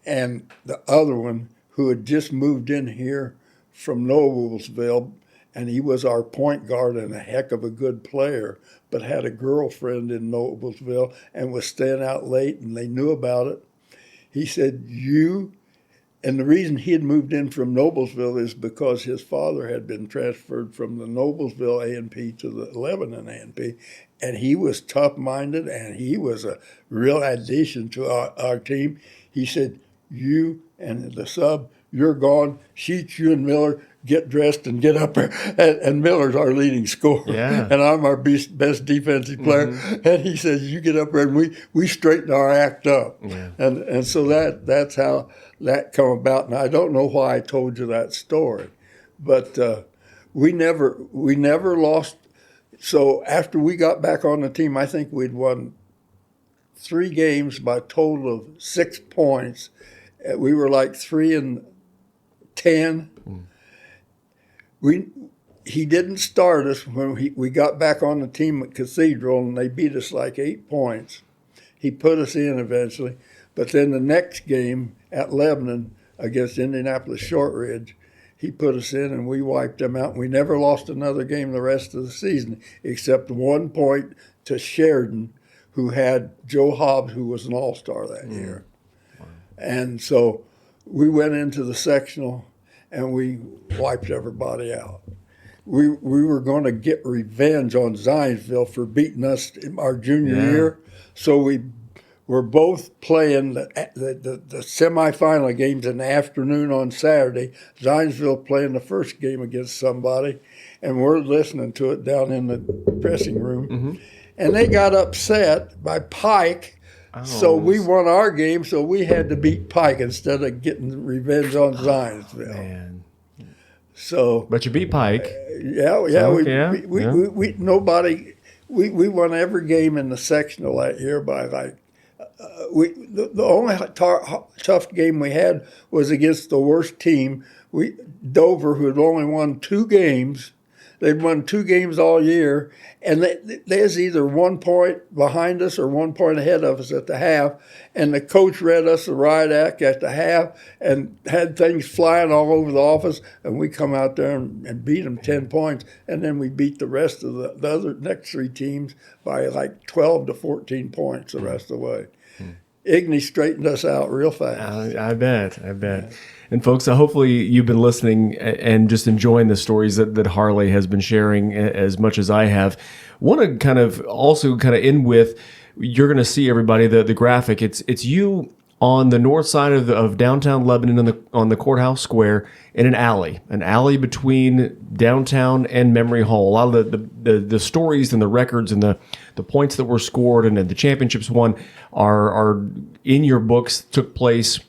and the other one who had just moved in here from Noblesville, and he was our point guard and a heck of a good player, but had a girlfriend in Noblesville and was staying out late, and they knew about it. He said, and the reason he had moved in from Noblesville is because his father had been transferred from the Noblesville A&P to the Lebanon A&P, and he was tough-minded, and he was a real addition to our team. He said, you and the sub, you're gone. Sheets, you and Miller, get dressed and get up there. And Miller's our leading scorer. Yeah. And I'm our best defensive player. And he says, you get up there, and we straighten our act up. Yeah. And so that's how that come about. And I don't know why I told you that story. But we never lost. So after we got back on the team, I think we'd won 3 games by a total of 6 points. We were like 3-10. He didn't start us when we got back on the team at Cathedral, and they beat us like 8 points. He put us in eventually. But then the next game at Lebanon against Indianapolis Shortridge, he put us in, and we wiped them out. We never lost another game the rest of the season, except 1 point to Sheridan, who had Joe Hobbs, who was an all-star that year. Wow. And so we went into the sectional, and we wiped everybody out. We were going to get revenge on Zionsville for beating us in our junior year, so we were both playing the semifinal games in the afternoon on Saturday. Zionsville playing the first game against somebody, and we're listening to it down in the dressing room. And they got upset by Pike, so we won our game, so we had to beat Pike instead of getting revenge on Zionsville. Man. So, but you beat Pike. We won every game in the sectional that year by like. The only tough game we had was against the worst team, Dover, who had only won 2 games. They'd won 2 games all year, and they was either 1 point behind us or 1 point ahead of us at the half. And the coach read us the riot act at the half and had things flying all over the office. And we come out there and beat them 10 points, and then we beat the rest of the other next 3 teams by like 12 to 14 points the rest of the way. Igney straightened us out real fast. I bet. Yeah. And folks, hopefully you've been listening and just enjoying the stories that Harley has been sharing as much as I have. Want to kind of end with, you're going to see everybody the graphic. It's you on the north side of downtown Lebanon on the courthouse square in an alley between downtown and Memory Hall. A lot of the stories and the records and the points that were scored and the championships won are in your books, took place,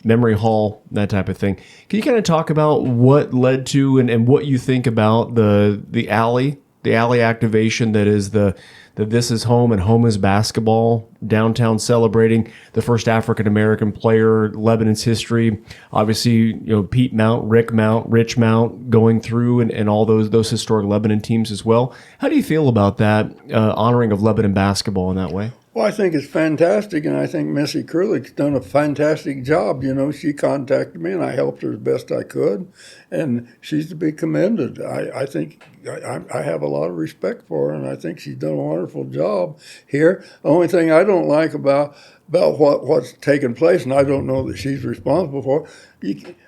Memory Hall, that type of thing. Can you kind of talk about what led to and what you think about the alley the alley activation that is the This Is Home and Home is Basketball downtown, celebrating the first African-American player, Lebanon's history. Obviously, Pete Mount, Rick Mount, Rich Mount going through and all those historic Lebanon teams as well. How do you feel about that honoring of Lebanon basketball in that way? Well, I think it's fantastic, and I think Missy Krulik's done a fantastic job. She contacted me, and I helped her as best I could, and she's to be commended. I think I have a lot of respect for her, and I think she's done a wonderful job here. The only thing I don't like about what's taken place, and I don't know that she's responsible for,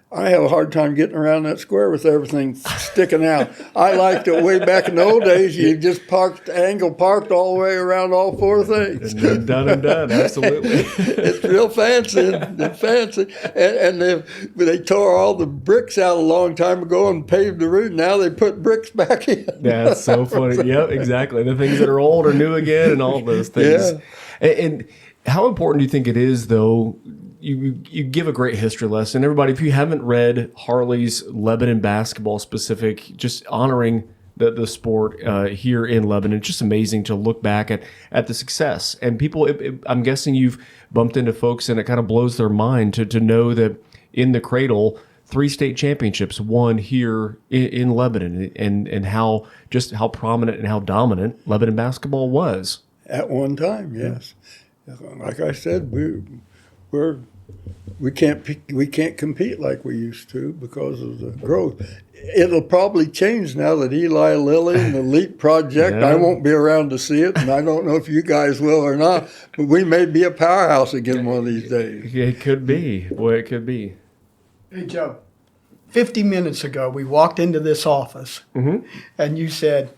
I have a hard time getting around that square with everything sticking out. I liked it way back in the old days. You just angle parked all the way around all four things. Done and done, absolutely. It's real fancy. And they tore all the bricks out a long time ago and paved the road. Now they put bricks back in. That's so funny. Yep, exactly. The things that are old are new again and all those things. Yeah. And how important do you think it is, though? You give a great history lesson. Everybody, if you haven't read Harley's Lebanon Basketball Specific, just honoring the sport here in Lebanon, it's just amazing to look back at the success. And people, I'm guessing you've bumped into folks and it kind of blows their mind to know that in the cradle, 3 state championships won here in Lebanon, and how prominent and how dominant Lebanon basketball was. At one time, yes. Like I said, we can't compete like we used to because of the growth. It'll probably change now that Eli Lilly and the LEAP project. I won't be around to see it, and I don't know if you guys will or not. But we may be a powerhouse again one of these days. It could be. Boy, it could be. Hey, Joe. 50 minutes ago, we walked into this office, and you said,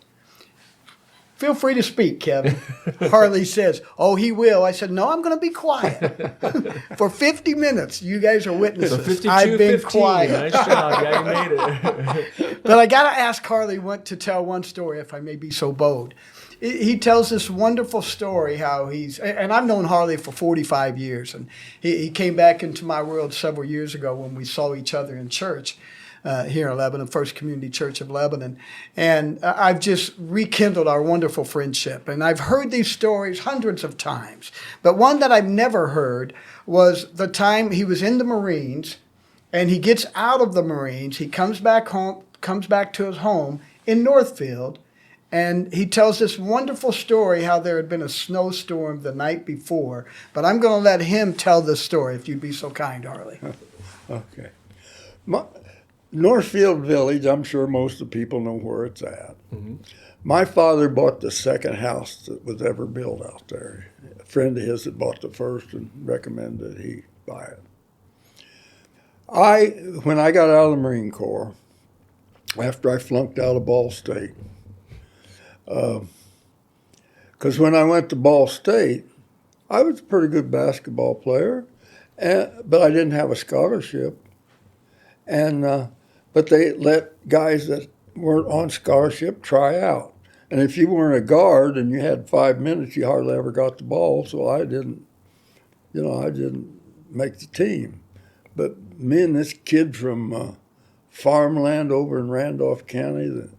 "Feel free to speak, Kevin." Harley says, "Oh, he will." I said, "No, I'm going to be quiet." For 50 minutes, you guys are witnesses. So 52, I've been 15. quiet. Nice job. Yeah, you made it. But I got to ask Harley to tell one story, if I may be so bold. He tells this wonderful story how and I've known Harley for 45 years, and he came back into my world several years ago when we saw each other in church. Here in Lebanon, First Community Church of Lebanon. And I've just rekindled our wonderful friendship. And I've heard these stories hundreds of times. But one that I've never heard was the time he was in the Marines, and he gets out of the Marines. He comes back to his home in Northfield, and he tells this wonderful story how there had been a snowstorm the night before. But I'm going to let him tell this story, if you'd be so kind, Harley. Okay. Northfield Village, I'm sure most of the people know where it's at. My father bought the second house that was ever built out there. A friend of his had bought the first and recommended he buy it. When I got out of the Marine Corps, after I flunked out of Ball State, because when I went to Ball State, I was a pretty good basketball player, but I didn't have a scholarship. But they let guys that weren't on scholarship try out. And if you weren't a guard and you had 5 minutes, you hardly ever got the ball. So I didn't make the team. But me and this kid from farmland over in Randolph County,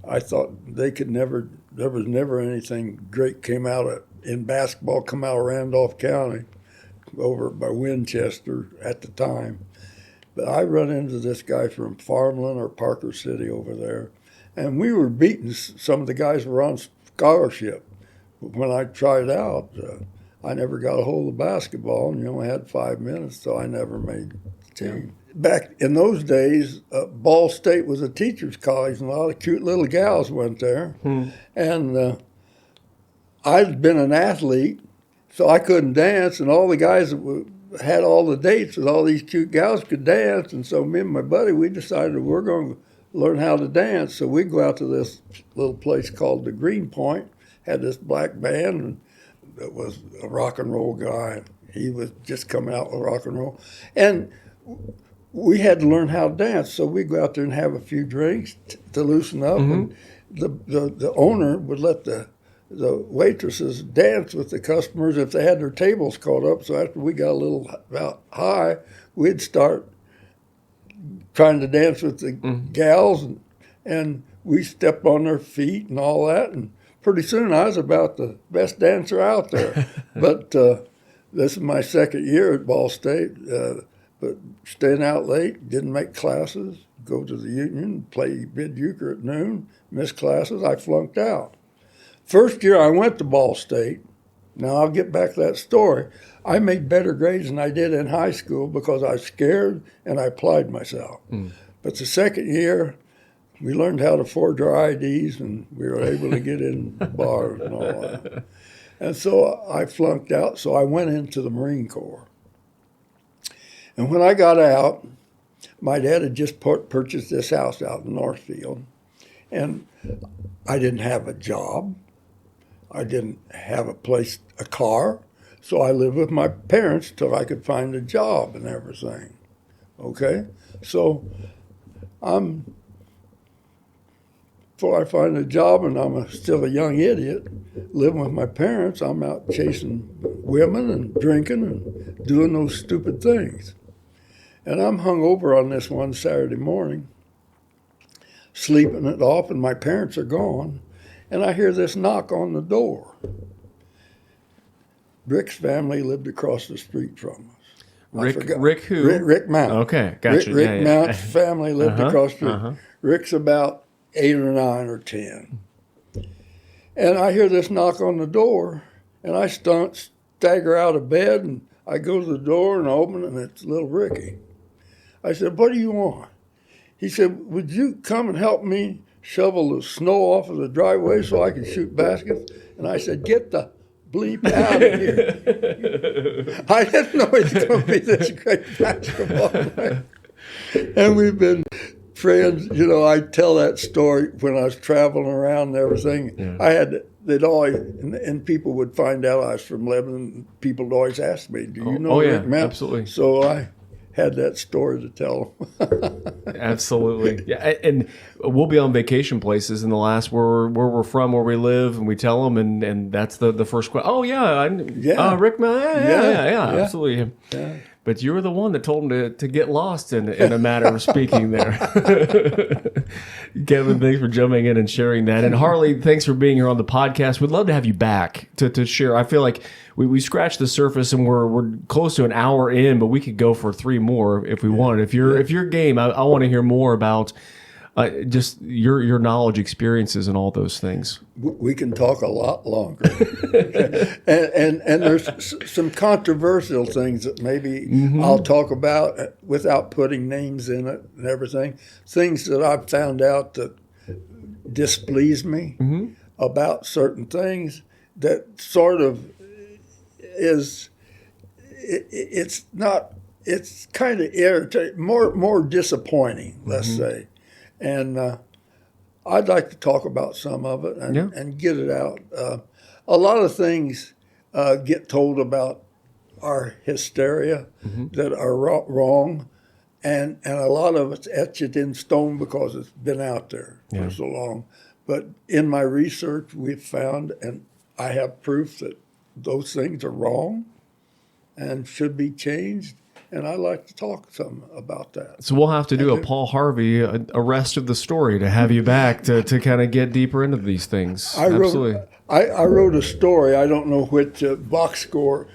I thought there was never anything great in basketball come out of Randolph County over by Winchester at the time. But I run into this guy from Farmland or Parker City over there, and we were beating some of the guys who were on scholarship. When I tried out, I never got a hold of basketball, and you only had 5 minutes, so I never made the team. Back in those days, Ball State was a teacher's college, and a lot of cute little gals went there. And I'd been an athlete, so I couldn't dance, and all the guys that had all the dates with all these cute gals could dance, and so me and my buddy, we decided we're going to learn how to dance. So we go out to this little place called the Green Point, had this black band, and it was a rock and roll guy. He was just coming out with rock and roll. And we had to learn how to dance, so we go out there and have a few drinks to loosen up, and the owner would let the waitresses dance with the customers if they had their tables caught up. So after we got a little about high, we'd start trying to dance with the gals, and we stepped on their feet and all that, and pretty soon I was about the best dancer out there. But this is my second year at Ball State, but staying out late, didn't make classes, go to the union, play bid euchre at noon, miss classes, I flunked out. First year I went to Ball State, now I'll get back to that story, I made better grades than I did in high school because I was scared and I applied myself. But the second year, we learned how to forge our IDs and we were able to get in bars and all that. And so I flunked out, so I went into the Marine Corps. And when I got out, my dad had just purchased this house out in Northfield, and I didn't have a job. I didn't have a car, so I lived with my parents till I could find a job and everything. Okay? So before I find a job, and I'm still a young idiot, living with my parents, I'm out chasing women and drinking and doing those stupid things. And I'm hung over on this one Saturday morning, sleeping it off, and my parents are gone, and I hear this knock on the door. Rick's family lived across the street from us. Rick who? Rick Mount. Okay, gotcha. Rick Mount's family lived across the street. Rick's about 8 or 9 or 10. And I hear this knock on the door, and I stagger out of bed, and I go to the door and open it, and it's little Ricky. I said, "What do you want?" He said, "Would you come and help me shovel the snow off of the driveway so I can shoot baskets?" And I said, "Get the bleep out of here." I didn't know he was going to be this great basketball player. And we've been friends. You know, I tell that story when I was traveling around and everything. Yeah. They'd always, and people would find out I was from Lebanon. People would always ask me, "Do you know Rick Mount?" Absolutely. So I had that story to tell them. Absolutely. Yeah, and we'll be on vacation places in the last where we're from, where we live, and we tell them, and that's the first question. "Oh yeah, Rick Mount, yeah, absolutely." Yeah. But you were the one that told him to get lost in a matter of speaking there. Kevin, thanks for jumping in and sharing that. And Harley, thanks for being here on the podcast. We'd love to have you back to share. I feel like we scratched the surface and we're close to an hour in, but we could go for 3 more if we wanted. If you're game, I want to hear more about just your knowledge, experiences, and all those things. We can talk a lot longer. and there's some controversial things that maybe I'll talk about without putting names in it and everything. Things that I've found out that displease me about certain things that sort of is, it's kind of irritating, more disappointing, let's say. And I'd like to talk about some of it and get it out. A lot of things get told about our hysteria that are wrong, and a lot of it's etched in stone because it's been out there for so long. But in my research, we've found, and I have proof that those things are wrong and should be changed. And I'd like to talk some about that. So we'll have to do a Paul Harvey, a rest of the story, to have you back to kind of get deeper into these things. Absolutely. I wrote a story. I don't know which box score.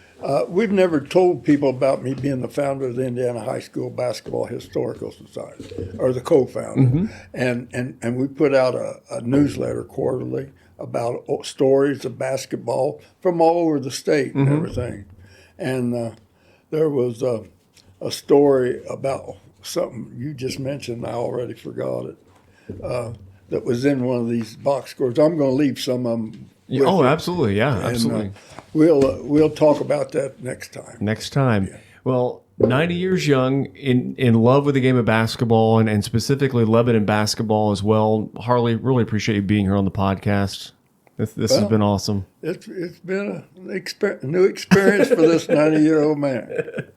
We've never told people about me being the founder of the Indiana High School Basketball Historical Society, or the co-founder. And we put out a newsletter quarterly about stories of basketball from all over the state and everything. And there was a story about something you just mentioned. I already forgot it. That was in one of these box scores. I'm going to leave some of them. Absolutely, yeah, absolutely. We'll talk about that next time. Yeah. Well, 90 years young, in love with the game of basketball, and specifically Lebanon basketball as well. Harley, really appreciate you being here on the podcast. This has been awesome. It's been a new experience for this 90-year-old man.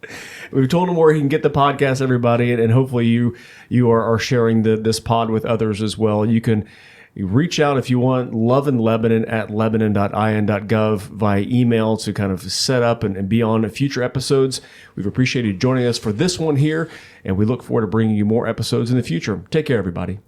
We've told him where he can get the podcast, everybody, and hopefully you are sharing this pod with others as well. You can reach out if you want, Love in Lebanon at lebanon.in.gov via email to kind of set up and be on future episodes. We've appreciated you joining us for this one here, and we look forward to bringing you more episodes in the future. Take care, everybody.